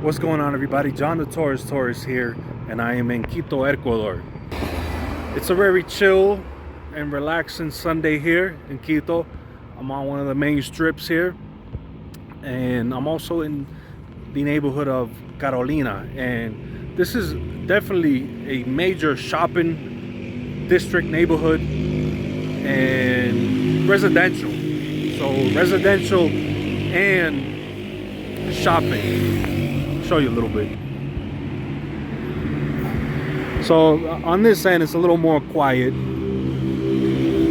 What's going on, everybody? John the Torres here, and I am in Quito, Ecuador. It's a very chill and relaxing Sunday here in Quito. I'm on one of the main strips here, and I'm also in the neighborhood of Carolina, and this is definitely a major shopping district neighborhood and residential. So residential and shopping. Show you a little bit. So on this end it's a little more quiet,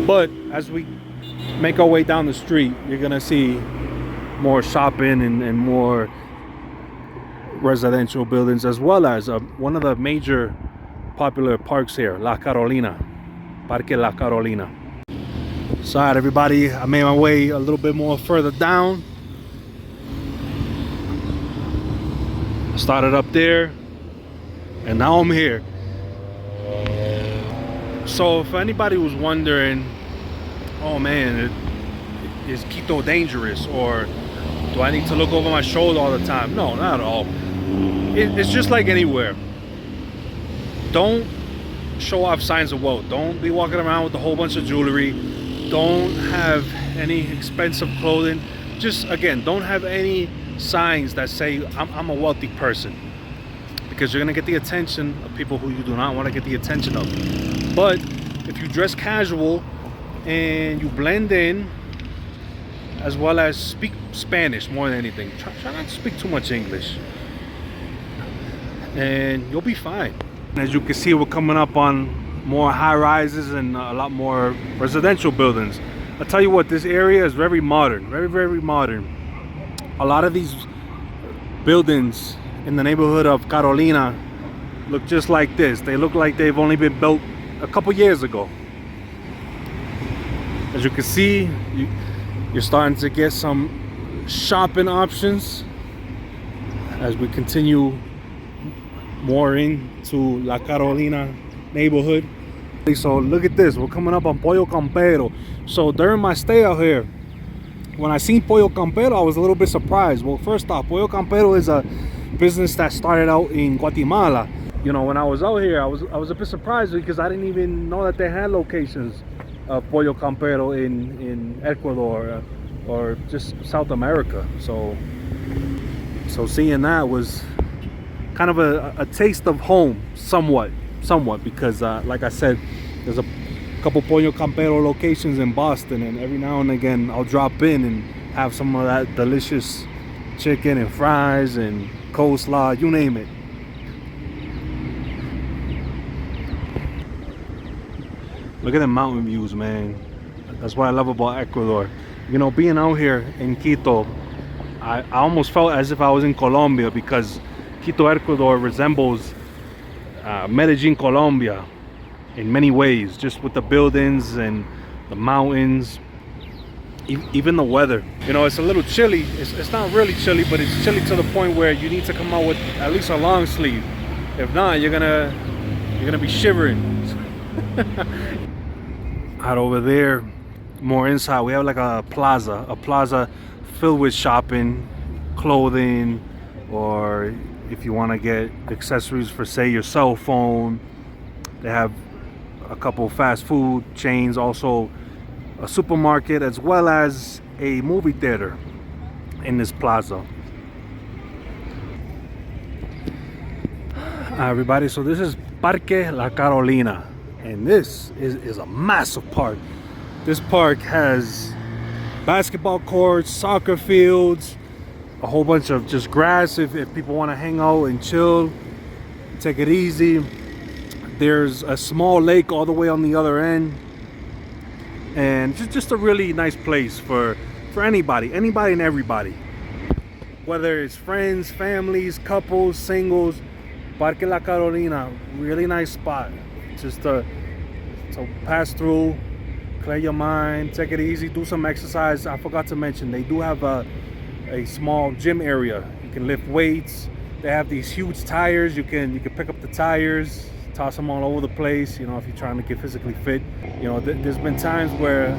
but as we make our way down the street, you're gonna see more shopping and more residential buildings, as well as one of the major popular parks here, La Carolina, Parque La Carolina. So alright, everybody, I made my way a little bit more further down. Started up there, and now I'm here. So if anybody was wondering, oh man, is Quito dangerous, or do I need to look over my shoulder all the time? No, not at all. It's just like anywhere. Don't show off signs of wealth. Don't be walking around with a whole bunch of jewelry. Don't have any expensive clothing. Just, again, don't have any signs that say I'm a wealthy person, because you're gonna get the attention of people who you do not want to get the attention of. But if you dress casual and you blend in, as well as speak Spanish more than anything, try not to speak too much English, and you'll be fine. As you can see, we're coming up on more high rises and a lot more residential buildings. I'll tell you what, this area is very modern, very modern. A lot of these buildings in the neighborhood of Carolina look just like this. They look like they've only been built a couple years ago. As you can see, you're starting to get some shopping options as we continue more into La Carolina neighborhood. So look at this, we're coming up on Pollo Campero. So during my stay out here, when I seen Pollo Campero, I was a little bit surprised. Well, first off, Pollo Campero is a business that started out in Guatemala. You know, when I was out here, I was a bit surprised because I didn't even know that they had locations of Pollo Campero in Ecuador or just South America. So seeing that was kind of a taste of home, somewhat, because like I said, there's a couple Pollo Campero locations in Boston, and every now and again I'll drop in and have some of that delicious chicken and fries and coleslaw, you name it. Look at the mountain views, man. That's what I love about Ecuador. You know, being out here in Quito, I almost felt as if I was in Colombia, because Quito, Ecuador resembles Medellin, Colombia in many ways, just with the buildings and the mountains, even the weather. You know, it's a little chilly. It's not really chilly, but it's chilly to the point where you need to come out with at least a long sleeve. If not, you're gonna be shivering. Out over there, more inside, we have like a plaza filled with shopping, clothing, or if you want to get accessories for, say, your cell phone. They have a couple fast food chains, also a supermarket, as well as a movie theater in this plaza. Hi everybody, so this is Parque La Carolina, and this is a massive park. This park has basketball courts, soccer fields, a whole bunch of just grass if people want to hang out and chill, take it easy. There's a small lake all the way on the other end, and just a really nice place for anybody and everybody, whether it's friends, families, couples, singles. Parque La Carolina, really nice spot just to pass through, clear your mind, take it easy, do some exercise. I forgot to mention, they do have a small gym area. You can lift weights. They have these huge tires. You can pick up the tires, toss them all over the place, you know, if you're trying to get physically fit. You know, there's been times where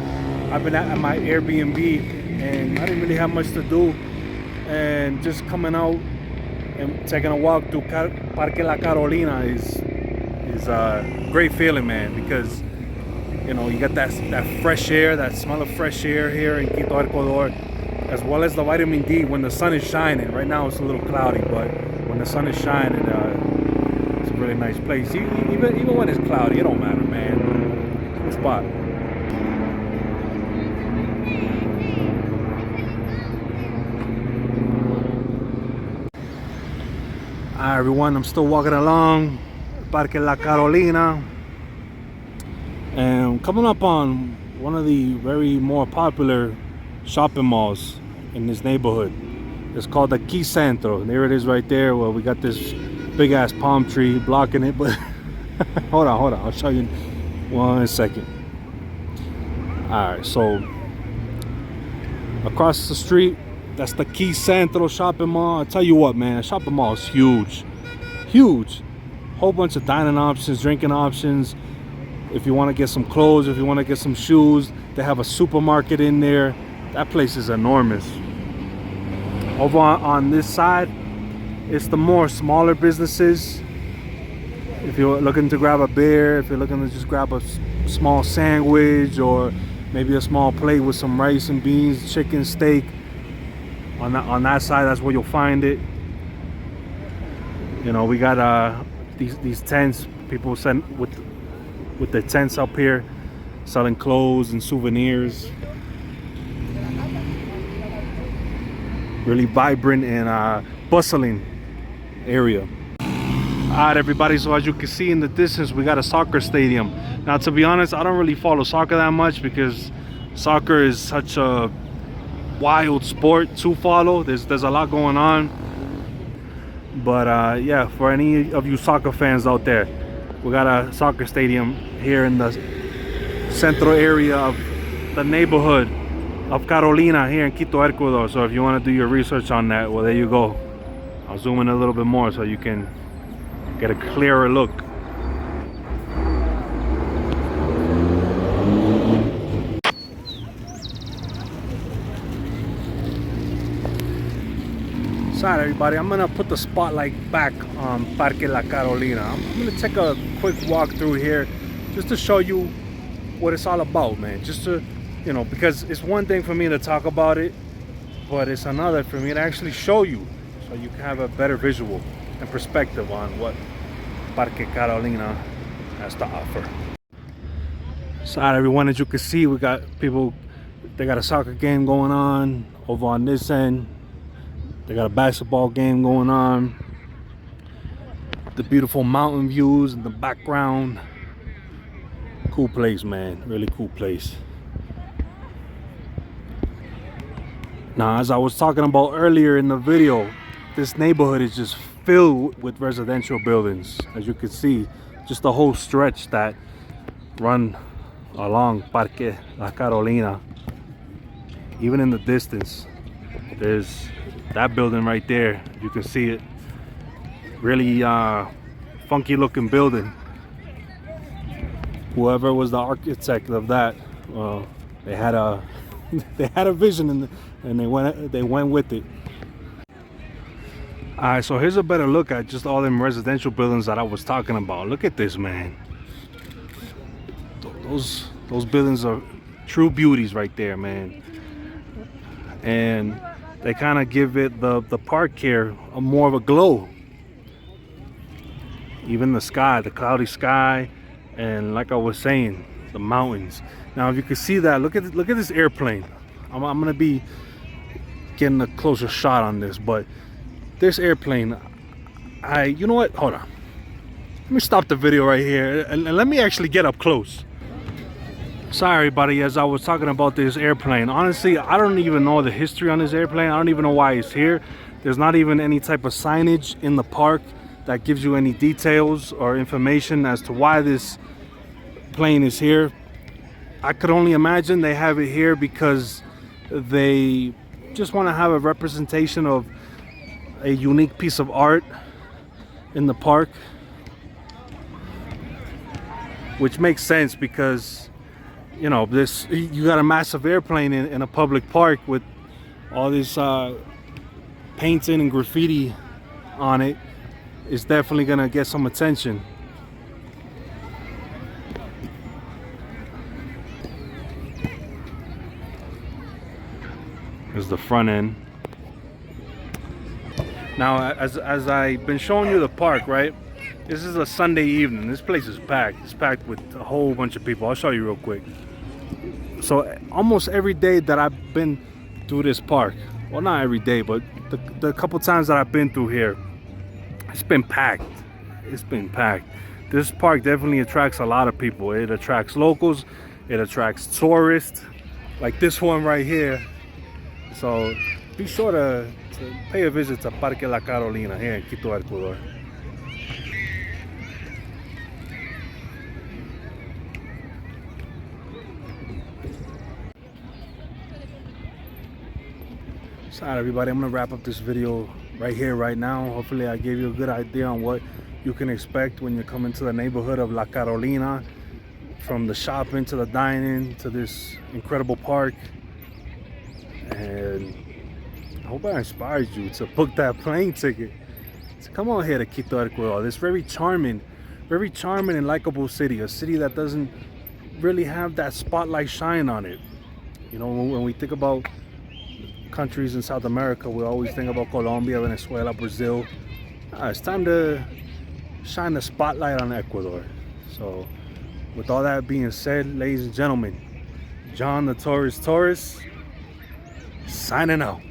I've been at my Airbnb and I didn't really have much to do, and just coming out and taking a walk through Parque La Carolina is a great feeling, man, because you know, you got that fresh air, that smell of fresh air here in Quito, Ecuador, as well as the vitamin D when the sun is shining. Right now it's a little cloudy, but when the sun is shining, it's a really nice place. Even when it's cloudy, it don't matter, man. Good spot. Alright, everyone, I'm still walking along Parque La Carolina, and coming up on one of the very more popular shopping malls in this neighborhood. It's called the Key Centro. There it is right there. Well, we got this big ass palm tree blocking it, but hold on, I'll show you 1 second. Alright, so across the street, that's the Key Centro shopping mall. I tell you what, man, shopping mall is huge. Whole bunch of dining options, drinking options. If you want to get some clothes, if you want to get some shoes, they have a supermarket in there. That place is enormous. Over on this side, it's the more smaller businesses. If you're looking to grab a beer, if you're looking to just grab a small sandwich, or maybe a small plate with some rice and beans, chicken, steak, on that side, that's where you'll find it. You know, we got these tents. People send with the tents up here, selling clothes and souvenirs. Really vibrant and bustling area. Alright, everybody, so as you can see in the distance, we got a soccer stadium. Now, to be honest, I don't really follow soccer that much because soccer is such a wild sport to follow. There's a lot going on. But yeah, for any of you soccer fans out there, we got a soccer stadium here in the central area of the neighborhood of Carolina here in Quito, Ecuador. So if you want to do your research on that, well, there you go. I'll zoom in a little bit more so you can get a clearer look. Sorry, everybody, I'm gonna put the spotlight back on Parque La Carolina. I'm gonna take a quick walk through here just to show you what it's all about, man. Just to, you know, because it's one thing for me to talk about it, but it's another for me to actually show you, so you can have a better visual and perspective on what Parque Carolina has to offer. So everyone, as you can see, we got people, they got a soccer game going on over on this end. They got a basketball game going on. The beautiful mountain views in the background. Cool place, man, really cool place. Now, as I was talking about earlier in the video, this neighborhood is just filled with residential buildings. As you can see, just the whole stretch that run along Parque La Carolina. Even in the distance, there's that building right there. You can see it. Really funky looking building. Whoever was the architect of that, they had a they had a vision and they went with it. Alright, so here's a better look at just all them residential buildings that I was talking about. Look at this, man. Those buildings are true beauties right there, man. And they kind of give it the park here a more of a glow. Even the sky, the cloudy sky, and like I was saying, the mountains. Now, if you can see that, look at this airplane. I'm gonna be getting a closer shot on this, but this airplane, you know what? Hold on. Let me stop the video right here and let me actually get up close. Sorry, everybody, as I was talking about this airplane, honestly, I don't even know the history on this airplane. I don't even know why it's here. There's not even any type of signage in the park that gives you any details or information as to why this plane is here. I could only imagine they have it here because they just want to have a representation of a unique piece of art in the park, which makes sense because, you know, you got a massive airplane in a public park with all this painting and graffiti on it, it's definitely gonna get some attention. Here's the front end. Now, as I've been showing you the park, right? This is a Sunday evening. This place is packed. It's packed with a whole bunch of people. I'll show you real quick. So almost every day that I've been through this park, well, not every day, but the couple times that I've been through here, it's been packed. It's been packed. This park definitely attracts a lot of people. It attracts locals. It attracts tourists, like this one right here. So be sure to pay a visit to Parque La Carolina here in Quito, Ecuador. So everybody, I'm gonna wrap up this video right here, right now. Hopefully I gave you a good idea on what you can expect when you come into the neighborhood of La Carolina, from the shopping to the dining to this incredible park. And I hope I inspired you to book that plane ticket. So come on here to Quito, Ecuador. This very charming and likable city. A city that doesn't really have that spotlight shine on it. You know, when we think about countries in South America, we always think about Colombia, Venezuela, Brazil. It's time to shine the spotlight on Ecuador. So with all that being said, ladies and gentlemen, John the Torres signing out.